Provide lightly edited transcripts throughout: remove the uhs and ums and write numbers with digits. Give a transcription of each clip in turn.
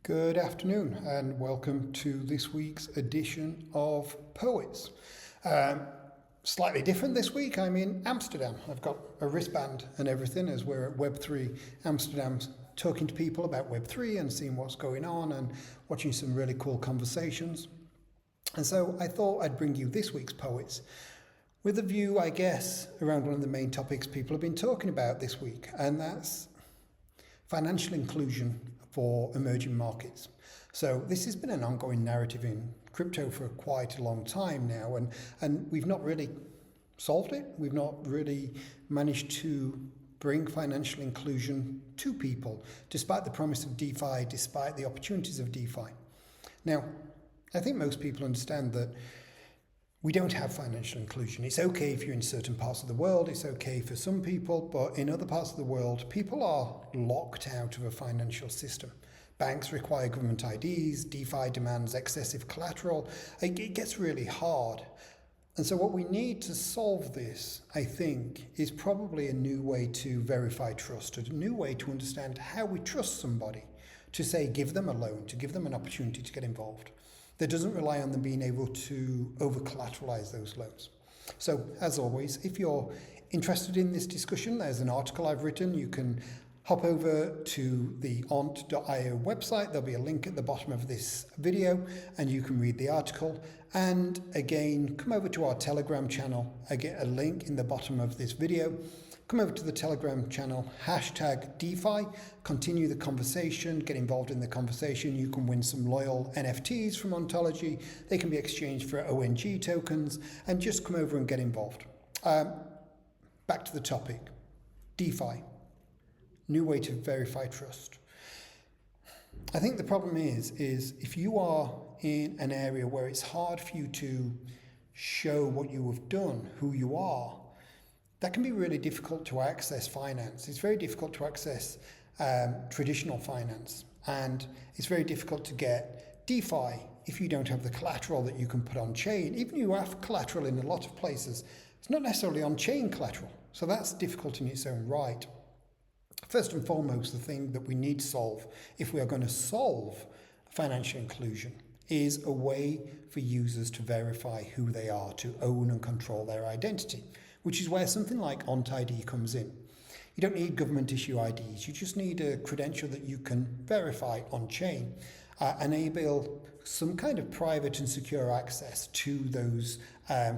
Good afternoon and welcome to this week's edition of Poets. Slightly different this week. I'm in Amsterdam. I've got a wristband and everything as we're at Web3 Amsterdam, talking to people about Web3 and seeing what's going on and watching some really cool conversations. And so I thought I'd bring you this week's Poets with a view, I guess, around one of the main topics people have been talking about this week, and that's financial inclusion for emerging markets. So this has been an ongoing narrative in crypto for quite a long time now, and we've not really solved it. We've not really managed to bring financial inclusion to people, despite the promise of DeFi, despite the opportunities of DeFi. Now, I think most people understand that we don't have financial inclusion. It's okay if you're in certain parts of the world, it's okay for some people, but in other parts of the world, people are locked out of a financial system. Banks require government IDs, DeFi demands excessive collateral. It gets really hard. And so what we need to solve this, I think, is probably a new way to verify trust, a new way to understand how we trust somebody, to say, give them a loan, to give them an opportunity to get involved. That doesn't rely on them being able to over-collateralize those loans. So, as always, if you're interested in this discussion, there's an article I've written. You can hop over to the ont.io website. There'll be a link at the bottom of this video, and you can read the article. And again, come over to our Telegram channel. I get a link in the bottom of this video. Come over to the Telegram channel, #DeFi, continue the conversation, get involved in the conversation. You can win some loyal NFTs from Ontology. They can be exchanged for ONG tokens, and just come over and get involved. Back to the topic, DeFi, new way to verify trust. I think the problem is if you are in an area where it's hard for you to show what you have done, who you are, that can be really difficult to access finance. It's very difficult to access traditional finance, and it's very difficult to get DeFi if you don't have the collateral that you can put on chain. Even if you have collateral in a lot of places, it's not necessarily on chain collateral. So that's difficult in its own right. First and foremost, the thing that we need to solve, if we are going to solve financial inclusion, is a way for users to verify who they are, to own and control their identity, which is where something like OntID comes in. You don't need government issue IDs, you just need a credential that you can verify on chain, enable some kind of private and secure access to those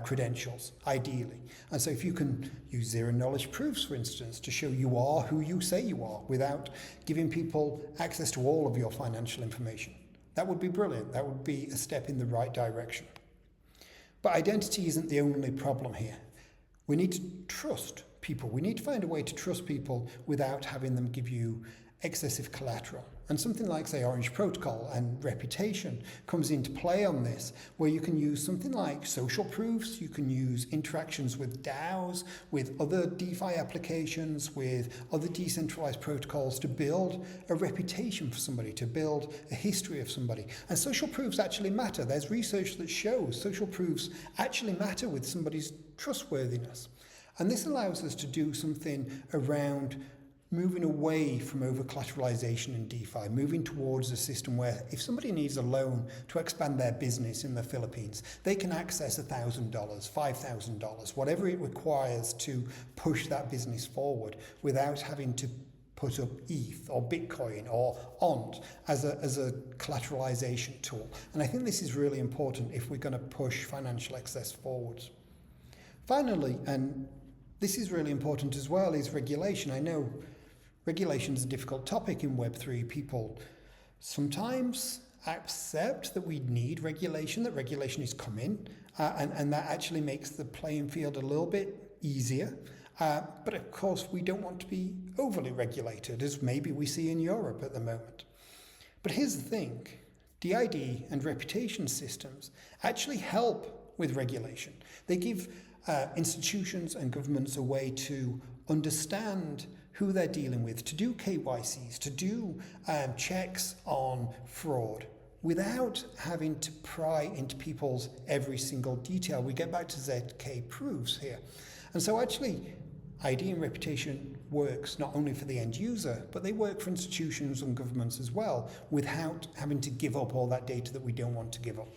credentials, ideally. And so if you can use zero knowledge proofs, for instance, to show you are who you say you are without giving people access to all of your financial information, that would be brilliant. That would be a step in the right direction. But identity isn't the only problem here. We need to trust people. We need to find a way to trust people without having them give you excessive collateral. And something like, say, Orange Protocol and Reputation comes into play on this, where you can use something like social proofs, you can use interactions with DAOs, with other DeFi applications, with other decentralized protocols to build a reputation for somebody, to build a history of somebody. And social proofs actually matter. There's research that shows social proofs actually matter with somebody's trustworthiness. And this allows us to do something around moving away from over-collateralization in DeFi, moving towards a system where if somebody needs a loan to expand their business in the Philippines, they can access $1,000, $5,000, whatever it requires to push that business forward without having to put up ETH or Bitcoin or ONT as a collateralization tool. And I think this is really important if we're going to push financial access forwards. Finally, and this is really important as well, is regulation. I know regulation is a difficult topic in Web3. People sometimes accept that we need regulation, that regulation is coming, and that actually makes the playing field a little bit easier. But of course, we don't want to be overly regulated, as maybe we see in Europe at the moment. But here's the thing, DID and reputation systems actually help with regulation. They give institutions and governments a way to understand who they're dealing with, to do KYCs, to do checks on fraud without having to pry into people's every single detail. We get back to ZK proofs here. And so actually, ID and reputation works not only for the end user, but they work for institutions and governments as well, without having to give up all that data that we don't want to give up.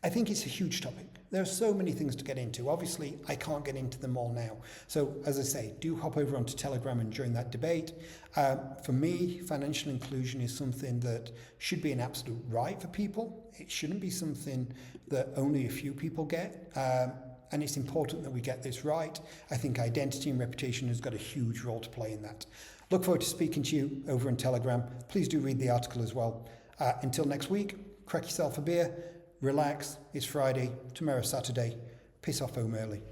I think it's a huge topic. There are so many things to get into. Obviously, I can't get into them all now. So, as I say, do hop over onto Telegram and join that debate. For me, financial inclusion is something that should be an absolute right for people. It shouldn't be something that only a few people get. And it's important that we get this right. I think identity and reputation has got a huge role to play in that. Look forward to speaking to you over on Telegram. Please do read the article as well. Until next week, crack yourself a beer, relax. It's Friday, tomorrow's Saturday. Piss off home early.